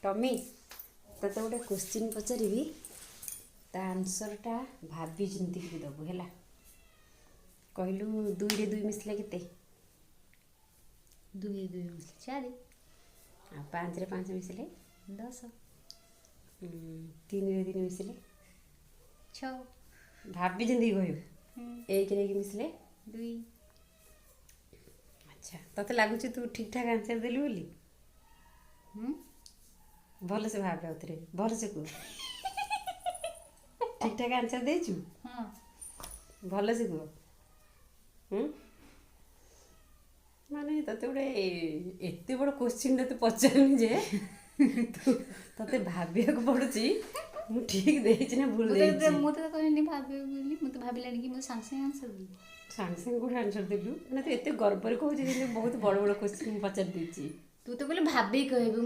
tummy तते गोटे question पचारि ता आंसरटा भाभी चिंती कि दबु है कहलु 2 रे 2 मिसले केते 2 2 मिसले 4 आ 5 रे 5 मिसले 10 3 रे 3 मिसले 6 भाभी चिंती कहु 1 रे 1 मिसले 2 अच्छा तते लगुच तू ठीक ठाक आंसर देलु बोली भल से भाव उतरे भल से कह ठीक ठाक आंसर देचु हाँ भल से कह माने तते गोटे एते बड़ क्वेश्चन तते पचारनी जे तते भाविया को पड़ुची मु ठीक देछि ना भूल देछि मु तो कहनी भाबे बोली मु तो भाबिलानी कि मु सांग सांग आंसर दी सांग सांग कोड आंसर देलु ना तो एते गर्व रे कहू जे बहुत बड़ बड़ क्वेश्चन पचार देछि तू तो बोले भाबे कहबे